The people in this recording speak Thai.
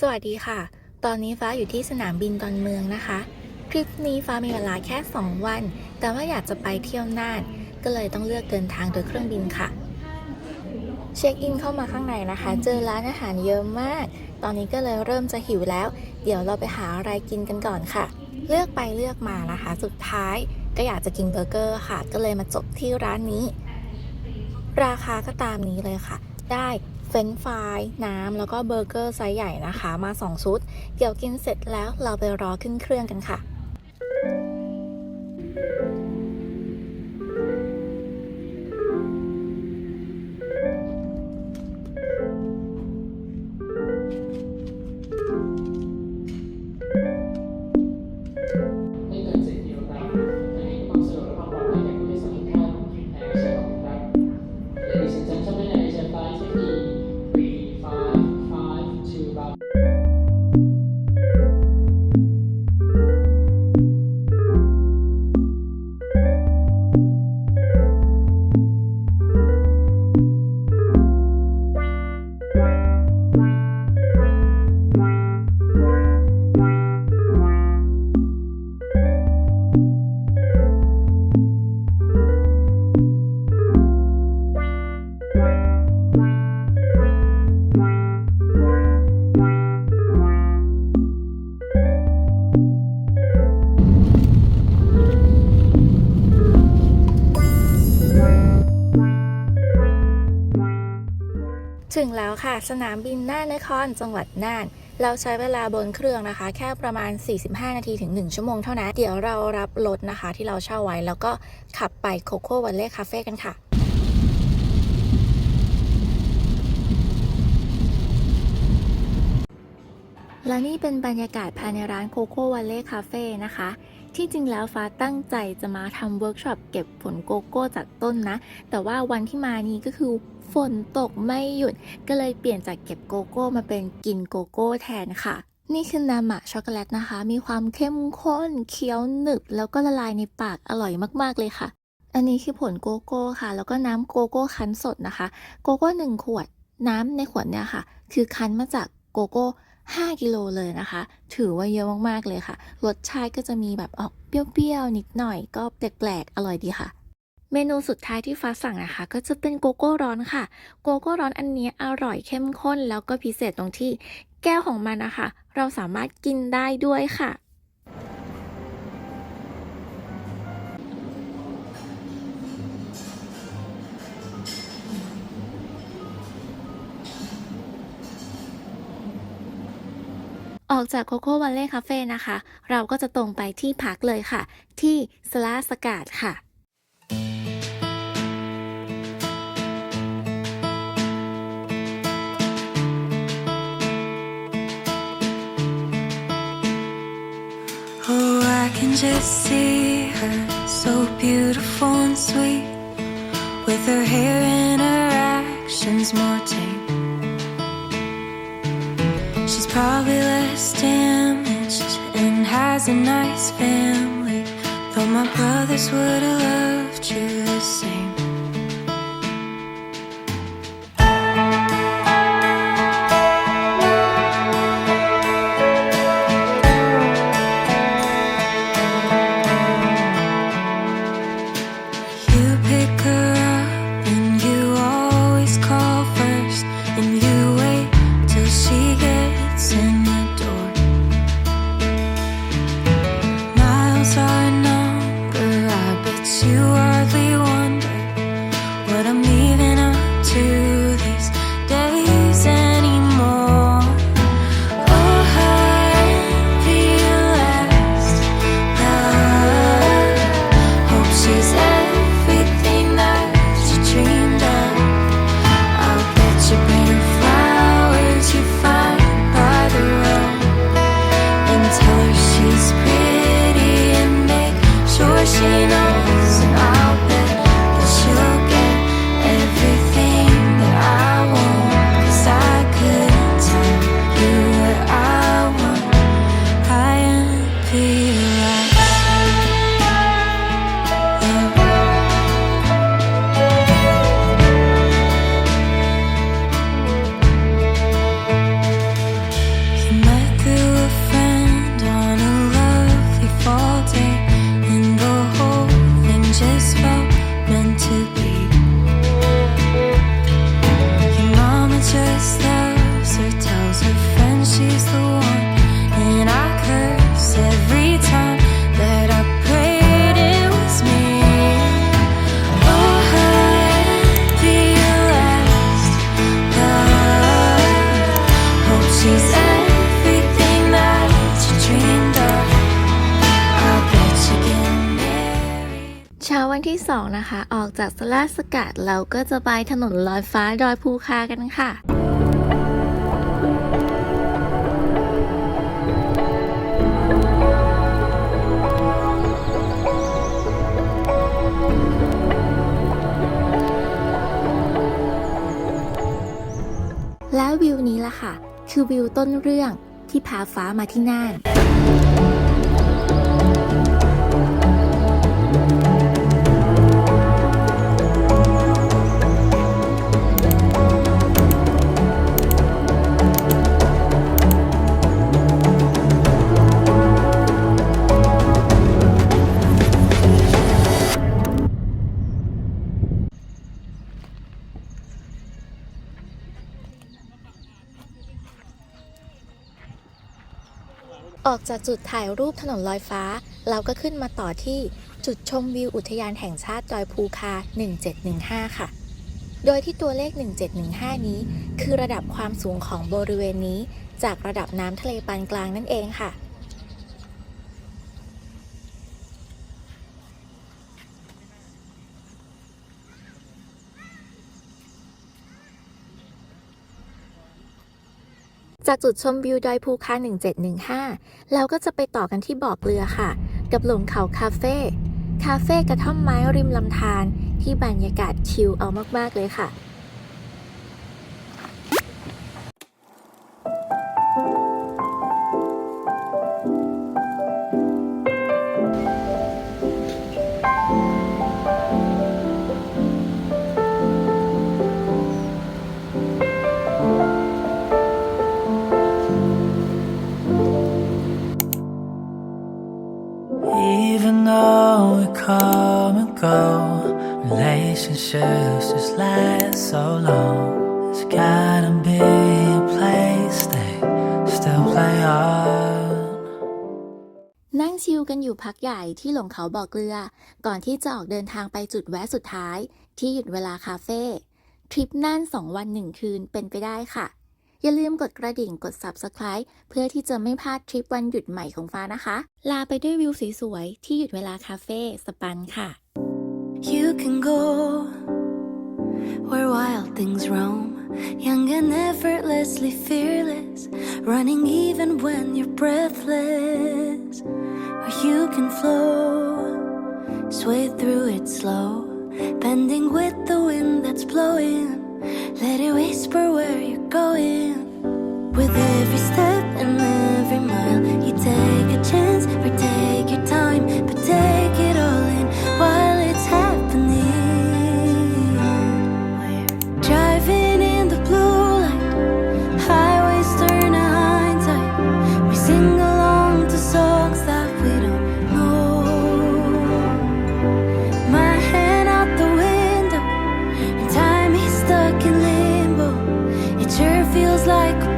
สวัสดีค่ะ ตอนนี้ฟ้าอยู่ที่สนามบินดอนเมืองนะคะ ทริปนี้ฟ้ามีเวลาแค่ 2 วัน แต่ว่าอยากจะไปเที่ยวน่าน ก็เลยต้องเลือกเดินทางโดยเครื่องบินค่ะ เช็คอินเข้ามาข้างในนะคะ เจอร้านอาหารเยอะมาก ตอนนี้ก็เลยเริ่มจะหิวแล้ว เดี๋ยวเราไปหาอะไรกินกันก่อนค่ะ เลือกไปเลือกมานะคะ สุดท้ายก็อยากจะกินเบอร์เกอร์ค่ะ ก็เลยมาจบที่ร้านนี้ ราคาก็ตามนี้เลยค่ะ ได้เฟรนช์ฟรายน้ำแล้วก็เบอร์เกอร์ไซส์ใหญ่นะคะ มา2ชุด เดี๋ยวกินเสร็จแล้วเราไปรอขึ้นเครื่องกันค่ะ ไม่เกิน10 กิโลกรัมเพื่อให้ความสะดวกและความปลอดภัยแก่ผู้โดยสารทุกท่านในเอเชียขอบคุณครับ Ladies and gentlemen, Asia Flight CT 3552 Bangkokถึงแล้วค่ะสนามบินน่านนครจังหวัดน่าน เราใช้เวลาบนเครื่องนะคะ แค่ประมาณ 45 นาทีถึง 1 ชั่วโมงเท่านั้น เดี๋ยวเรารับรถนะคะที่เราเช่าไว้ แล้วก็ขับไปโคโค่วัลเล่คาเฟ่กันค่ะ และนี่เป็นบรรยากาศภายในร้านโคโค่วัลเล่คาเฟ่นะคะ ที่จริงแล้วฟ้าตั้งใจจะมาทำเวิร์กช็อปเก็บผลโกโก้จากต้นนะ แต่ว่าวันที่มานี้ก็คือฝนตกไม่หยุด ก็เลยเปลี่ยนจากเก็บโกโก้มาเป็นกินโกโก้แทนค่ะ นี่คือนามะช็อกโกแลตนะคะ มีความเข้มข้นเคี้ยวหนึบแล้วก็ละลายในปากอร่อยมากๆเลยค่ะ อันนี้คือผลโกโก้ค่ะ แล้วก็น้ำโกโก้คั้นสดนะคะ โกโก้1 ขวด น้ำในขวดเนี่ยค่ะ คือคั้นมาจากโกโก้5 กิโลเลยนะคะ ถือว่าเยอะมากๆเลยค่ะ รสชาติก็จะมีแบบออกเปรี้ยวๆนิดหน่อย ก็แปลกๆอร่อยดีค่ะ เมนูสุดท้ายที่ฟ้าสั่งนะคะ ก็จะเป็นโกโก้ร้อนค่ะ โกโก้ร้อนอันนี้อร่อยเข้มข้นแล้วก็พิเศษตรงที่แก้วของมันนะคะ เราสามารถกินได้ด้วยค่ะ ออกจากโคโค่วัลเล่คาเฟ่นะคะ เราก็จะตรงไปที่พักเลยค่ะ ที่สลาสกาดค่ะ Oh, I can just see her, so beautiful and sweet, with her hair and her actions more tame. She's probably less damaged and has a nice family, though my brothers would have loved you the same. You pick her up and you always call first, and you wait till she gets in the door. Miles are a number, I bet you hardly 2นะคะออกจากสลาสกัดเราก็จะไปถนนลอยฟ้าดอยภูคากันค่ะ แล้ววิวนี้ล่ะค่ะ คือวิวต้นเรื่องที่พาฟ้ามาที่น่าน ออกจากจุดถ่ายรูปถนนลอยฟ้าเราก็ขึ้นมาต่อที่จุดชมวิวอุทยานแห่งชาติดอยภูคา 1715 ค่ะ โดยที่ตัวเลข 1715 นี้คือระดับความสูงของบริเวณนี้จากระดับน้ำทะเลปานกลางนั่นเองค่ะ จากจุดชมวิวดอยภูคา 1715 เราก็จะไปต่อกันที่บ่อเกลือค่ะ กับหลงเขาคาเฟ่กระท่อมไม้ริมลำธารที่บรรยากาศชิลเอามากๆเลยค่ะ Even though we come and go, relationships just last so long. There's gotta be a place they still play on. นั่งชิลกันอยู่พักใหญ่ที่หลงเขาบ่อเกลือ ก่อนที่จะออกเดินทางไปจุดแวะสุดท้ายที่หยุดเวลาคาเฟ่ทริปน่าน 2 วัน 1 คืนเป็นไปได้ค่ะ อย่าลืมกดกระดิ่งกด Subscribe เพื่อที่จะไม่พลาดทริปวันหยุดใหม่ของฟ้านะคะ ลาไปด้วยวิวสวยๆที่หยุดเวลาคาเฟ่สปันค่ะ You can go where wild things roam, young and effortlessly fearless, running even when you're breathless. Or you can flow, sway through it slow, bending with the wind that's blowing. Let it whisper where you're going. With every step and every mile, you take a chance or take your time, but take it all in while it's happening. We're driving in the blue light, highways turn to hindsight. We sing along to songs that we don't know. My hand out the window, and time is stuck in limbo. It sure feels like a